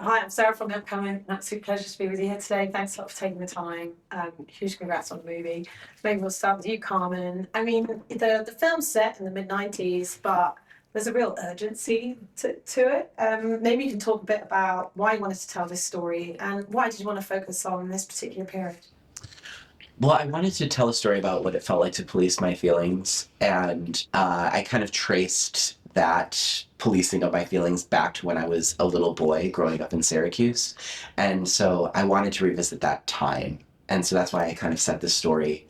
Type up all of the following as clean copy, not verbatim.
Hi, I'm Sarah from the Upcoming. An absolute pleasure to be with you here today. Thanks a lot for taking the time. Huge congrats on the movie. Maybe we'll start with you, Carmen. I mean, the film's set in the mid-90s, but there's a real urgency to it. Maybe you can talk a bit about why you wanted to tell this story and why did you want to focus on this particular period? Well, I wanted to tell a story about what it felt like to police my feelings, and I kind of traced that policing of my feelings back to when I was a little boy growing up in Syracuse. And so I wanted to revisit that time. And so that's why I kind of set this story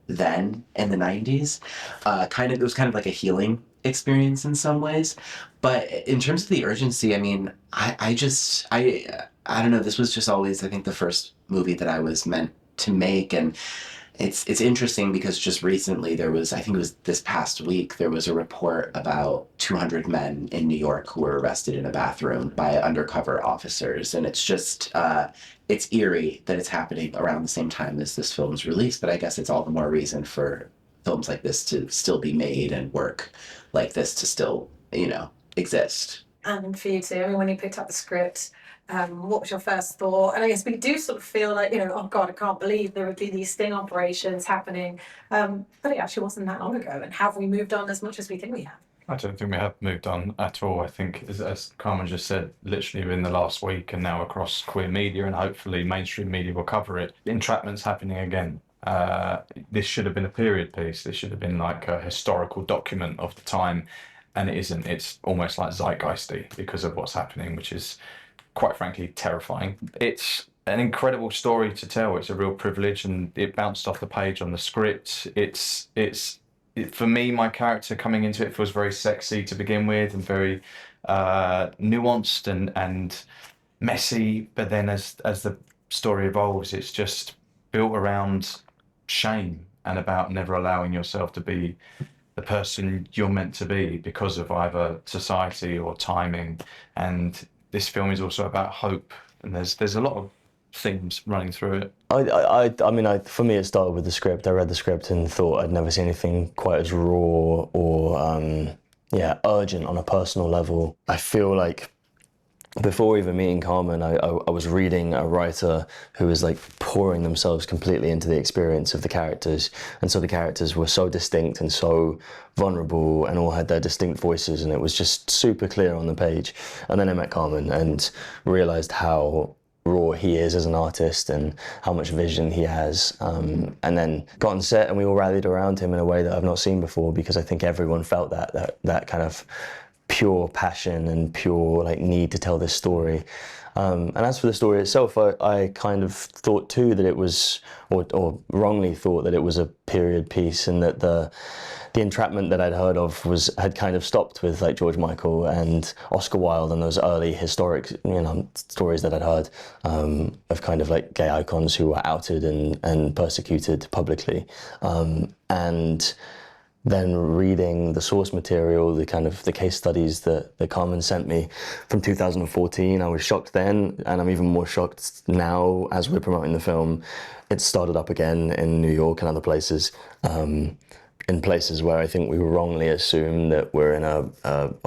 then in the 90s. It was kind of like a healing experience in some ways. But in terms of the urgency, I mean, I don't know, this was just always, I think, the first movie that I was meant to make. And it's interesting because just recently there was, I think it was this past week, there was a report about 200 men in New York who were arrested in a bathroom by undercover officers. And it's just, it's eerie that it's happening around the same time as this film's release, but I guess it's all the more reason for films like this to still be made and work like this to still, exist. And for you too, I mean, when you picked up the script, what was your first thought? And I guess we do sort of feel like, oh God, I can't believe there would be these sting operations happening. But it actually wasn't that long ago. And have we moved on as much as we think we have? I don't think we have moved on at all. I think, as Carmen just said, literally within the last week and now across queer media and hopefully mainstream media will cover it. Entrapment's happening again. This should have been a period piece. This should have been like a historical document of the time. And it isn't. It's almost like zeitgeisty because of what's happening, which is quite frankly terrifying. It's an incredible story to tell. It's a real privilege, and it bounced off the page on the script. For me, my character coming into it feels very sexy to begin with and very nuanced and messy. But then as the story evolves, it's just built around shame and about never allowing yourself to be the person you're meant to be because of either society or timing. And this film is also about hope, and there's a lot of themes running through it. For me, it started with the script. I read the script and thought I'd never seen anything quite as raw or, urgent on a personal level. I feel like before even meeting Carmen, I was reading a writer who was like pouring themselves completely into the experience of the characters. And so the characters were so distinct and so vulnerable and all had their distinct voices, and it was just super clear on the page. And then I met Carmen and realized how raw he is as an artist and how much vision he has, and then got on set and we all rallied around him in a way that I've not seen before, because I think everyone felt that kind of pure passion and pure like need to tell this story. And as for the story itself, I kind of thought too that it was, or wrongly thought that it was a period piece, and that the entrapment that I'd heard of had kind of stopped with like George Michael and Oscar Wilde and those early historic stories that I'd heard of kind of like gay icons who were outed and persecuted publicly, and then reading the source material, the case studies that Carmen sent me from 2014, I was shocked then, and I'm even more shocked now as we're promoting the film. It's started up again in New York and other places, in places where I think we wrongly assume that we're in a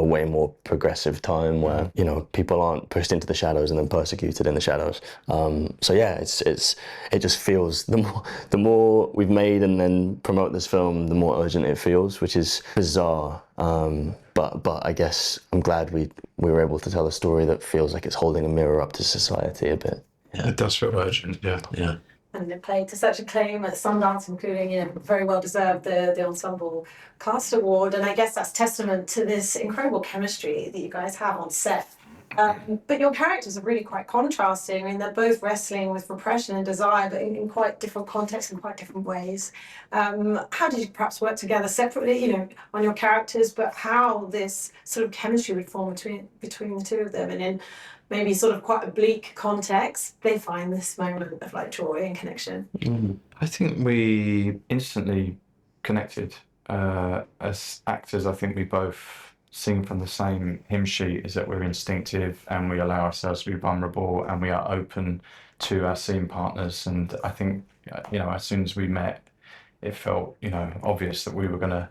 way more progressive time where, people aren't pushed into the shadows and then persecuted in the shadows. It just feels, the more we've made and then promote this film, the more urgent it feels, which is bizarre. But I guess I'm glad we were able to tell a story that feels like it's holding a mirror up to society a bit. Yeah. It does feel urgent, yeah. Yeah. And it played to such acclaim at Sundance, including, very well deserved the Ensemble Cast Award. And I guess that's testament to this incredible chemistry that you guys have on set. But your characters are really quite contrasting. I mean, they're both wrestling with repression and desire, but in quite different contexts and quite different ways. How did you perhaps work together separately, on your characters, but how this sort of chemistry would form between the two of them? And in maybe sort of quite a bleak context, they find this moment of like joy and connection. I think we instantly connected. As actors, I think we both sing from the same hymn sheet, is that we're instinctive and we allow ourselves to be vulnerable and we are open to our scene partners. And I think, as soon as we met, it felt, obvious that we were going to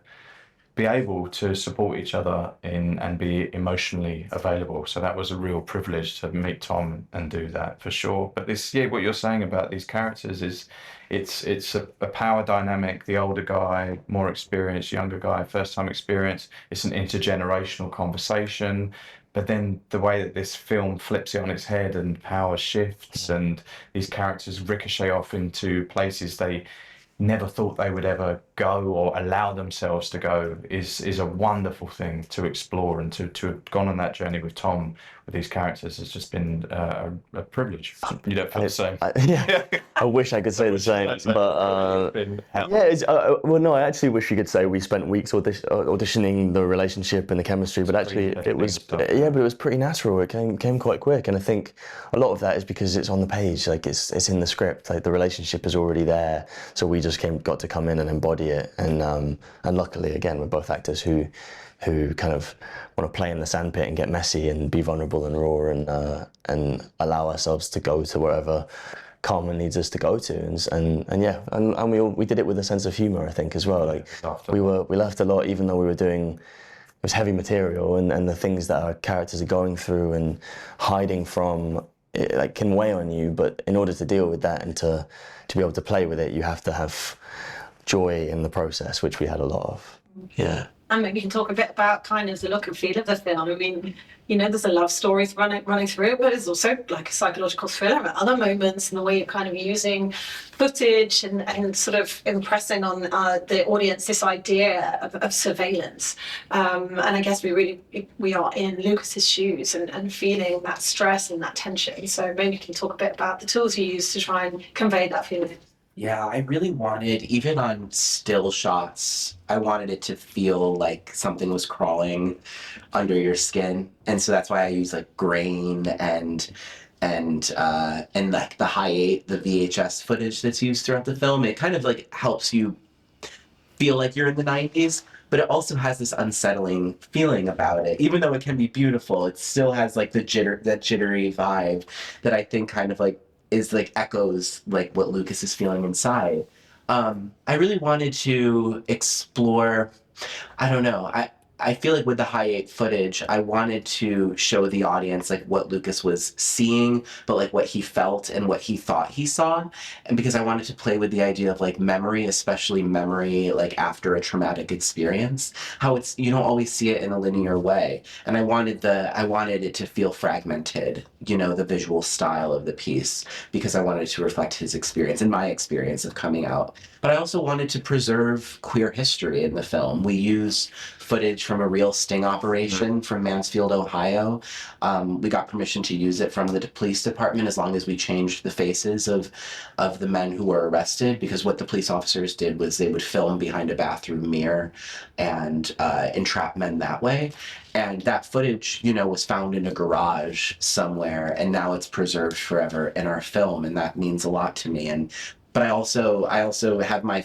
be able to support each other in and be emotionally available. So that was a real privilege to meet Tom and do that for sure. But this, yeah, what you're saying about these characters is it's a power dynamic. The older guy, more experienced, younger guy, first time experience. It's an intergenerational conversation. But then the way that this film flips it on its head and power shifts and these characters ricochet off into places they never thought they would ever go or allow themselves to go is a wonderful thing to explore, and to have gone on that journey with Tom with these characters has just been a privilege. You don't feel the same? Yeah, I wish I could say the same, but yeah, well, no, I actually wish you could say we spent weeks auditioning the relationship and the chemistry, but actually it was but it was pretty natural. It came quite quick, and I think a lot of that is because it's on the page, like it's in the script, like the relationship is already there, so we just got to come in and embody it, and luckily again we're both actors who kind of want to play in the sandpit and get messy and be vulnerable and raw and allow ourselves to go to wherever Carmen needs us to go to, and we did it with a sense of humor, I think, as well. Like we laughed a lot, even though we were doing, it was heavy material, and the things that our characters are going through and hiding from, it, like, can weigh on you. But in order to deal with that and to be able to play with it, you have to have joy in the process, which we had a lot of. Yeah. And maybe you can talk a bit about kind of the look and feel of the film. I mean, you know, there's a love story running through it, but it's also like a psychological thriller at other moments, and the way you're kind of using footage and sort of impressing on the audience this idea of surveillance. And I guess we are in Lucas's shoes and feeling that stress and that tension. So maybe you can talk a bit about the tools you use to try and convey that feeling. Yeah, I really wanted, even on still shots, I wanted it to feel like something was crawling under your skin. And so that's why I use like grain and like the Hi8, the VHS footage that's used throughout the film. It kind of like helps you feel like you're in the 90s, but it also has this unsettling feeling about it. Even though it can be beautiful, it still has like that jittery vibe that I think kind of like is like echoes like what Lucas is feeling inside. I really wanted to explore, I don't know, I feel like with the Hi8 footage, I wanted to show the audience like what Lucas was seeing, but like what he felt and what he thought he saw. And because I wanted to play with the idea of like memory, especially memory like after a traumatic experience, how it's, you don't always see it in a linear way. And I wanted it to feel fragmented, you know, the visual style of the piece, because I wanted to reflect his experience and my experience of coming out. But I also wanted to preserve queer history in the film. We use footage from a real sting operation from Mansfield, Ohio. We got permission to use it from the police department as long as we changed the faces of the men who were arrested, because what the police officers did was they would film behind a bathroom mirror and entrap men that way. And that footage, you know, was found in a garage somewhere, and now it's preserved forever in our film, and that means a lot to me. But I also have my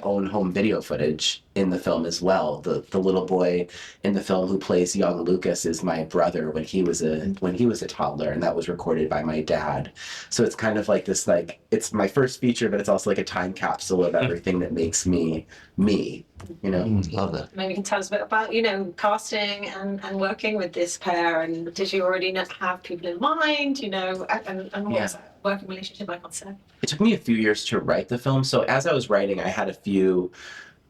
own home video footage in the film as well. The little boy in the film who plays young Lucas is my brother when he was a toddler, and that was recorded by my dad. So it's kind of like this, like, it's my first feature, but it's also like a time capsule of everything that makes me, you know. Love that. Maybe you can tell us a bit about, you know, casting and working with this pair, and did you already have people in mind, you know, and what was that working relationship like on set? It took me a few years to write the film. So as I was writing, I had a few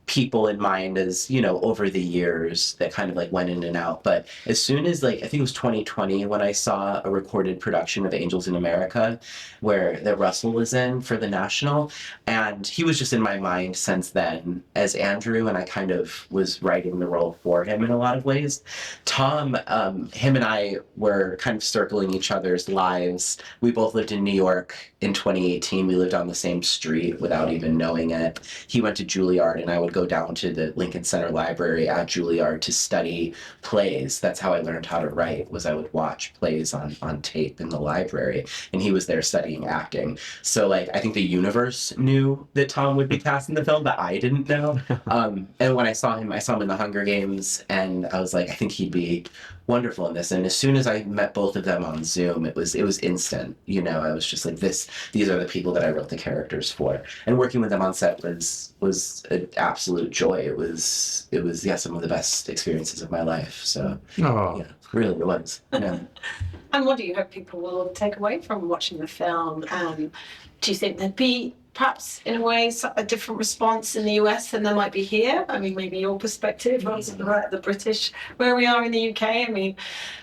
people in mind, as you know, over the years that kind of like went in and out. But as soon as, like, I think it was 2020 when I saw a recorded production of Angels in America that Russell was in for the National, and he was just in my mind since then as Andrew, and I kind of was writing the role for him in a lot of ways. Tom, him and I were kind of circling each other's lives. We both lived in New York in 2018. We lived on the same street without even knowing it. He went to Juilliard, and I would go down to the Lincoln Center Library at Juilliard to study plays. That's how I learned how to write, was I would watch plays on tape in the library, and he was there studying acting. So like, I think the universe knew that Tom would be cast in the film, but I didn't know. And when I saw him in the Hunger Games, and I was like, I think he'd be wonderful in this. And as soon as I met both of them on Zoom, it was instant. You know, I was just like, these are the people that I wrote the characters for. And working with them on set was an absolute joy. It was some of the best experiences of my life. So Oh, yeah, really it was. Yeah. And what do you hope people will take away from watching the film? Do you think there'd be perhaps in a way a different response in the US than there might be here? I mean, maybe your perspective rather than the British, where we are in the UK. I mean,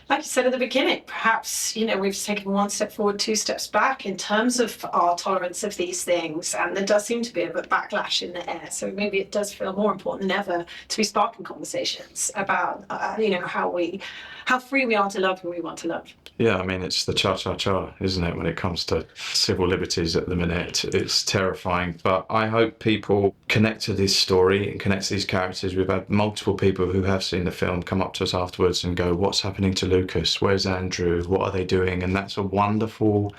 like you said at the beginning, perhaps, you know, we've taken one step forward, two steps back in terms of our tolerance of these things. And there does seem to be a bit of backlash in the air. So maybe it does feel more important than ever to be sparking conversations about, you know, how free we are to love who we want to love. yeah, I mean, it's the cha-cha-cha, isn't it, when it comes to civil liberties at the minute. It's terrifying, but I hope people connect to this story and connect to these characters. We've had multiple people who have seen the film come up to us afterwards and go, what's happening to Lucas? Where's Andrew? What are they doing? And that's a wonderful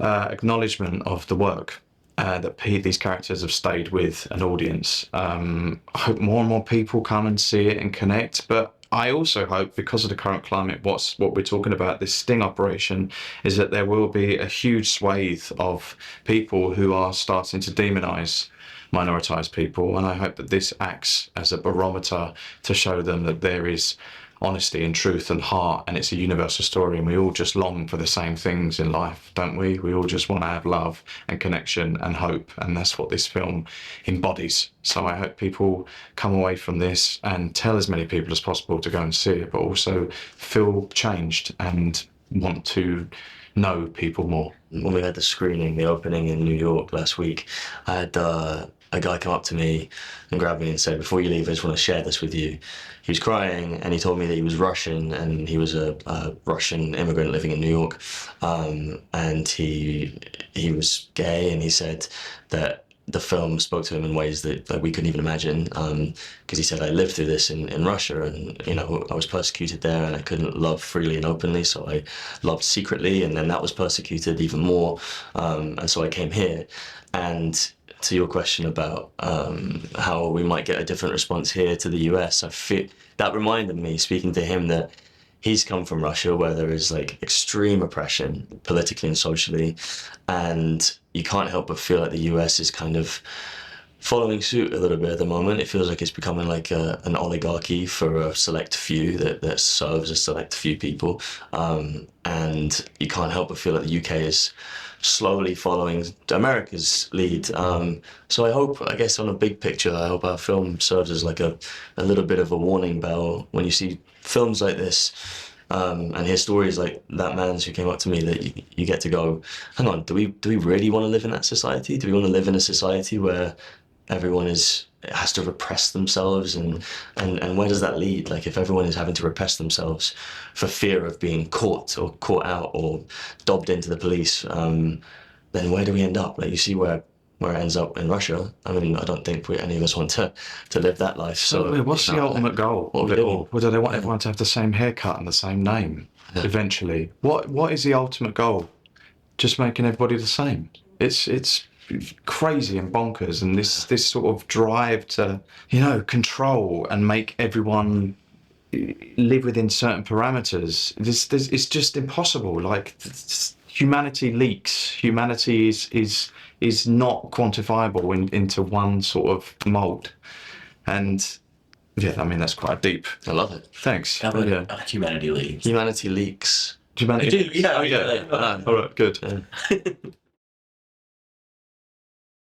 acknowledgement of the work that these characters have stayed with an audience. I hope more and more people come and see it and connect, but I also hope, because of the current climate, what we're talking about, this sting operation, is that there will be a huge swathe of people who are starting to demonise minoritized people, and I hope that this acts as a barometer to show them that there is honesty and truth and heart, and it's a universal story, and we all just long for the same things in life, don't we? We all just want to have love and connection and hope, and that's what this film embodies. So I hope people come away from this and tell as many people as possible to go and see it, but also feel changed and want to know people more. When we had the screening, the opening in New York last week, I had a guy come up to me and grab me and say, before you leave, I just want to share this with you. He was crying, and he told me that he was Russian, and he was a Russian immigrant living in New York, and he was gay, and he said that the film spoke to him in ways that we couldn't even imagine, because he said, I lived through this in Russia, and you know, I was persecuted there, and I couldn't love freely and openly, so I loved secretly, and then that was persecuted even more, and so I came here. And to your question about how we might get a different response here to the US, I feel that reminded me, speaking to him, that he's come from Russia, where there is like extreme oppression politically and socially, and you can't help but feel like the US is kind of following suit a little bit at the moment. It feels like it's becoming like an oligarchy for a select few that serves a select few people, and you can't help but feel like the UK is slowly following America's lead. So I hope, I guess on a big picture, I hope our film serves as like a little bit of a warning bell when you see films like this, and hear stories like that man's who came up to me, that you get to go, hang on, do we really want to live in that society? Do we want to live in a society where everyone has to repress themselves, and where does that lead? Like, if everyone is having to repress themselves for fear of being caught or caught out or dobbed into the police, then where do we end up? Like, you see where it ends up in Russia. I mean, I don't think any of us want to live that life. So what's the ultimate goal of it all? Well, do they want everyone to have the same haircut and the same name eventually? What is the ultimate goal? Just making everybody the same. It's crazy and bonkers, and this sort of drive to, you know, control and make everyone live within certain parameters. It's just impossible. Like, humanity leaks. Humanity is not quantifiable into one sort of mold, and yeah, I mean, that's quite deep. I love it. Thanks. Humanity leagues. Humanity leaks. Humanity. I do, yeah. Oh, yeah. All right, good.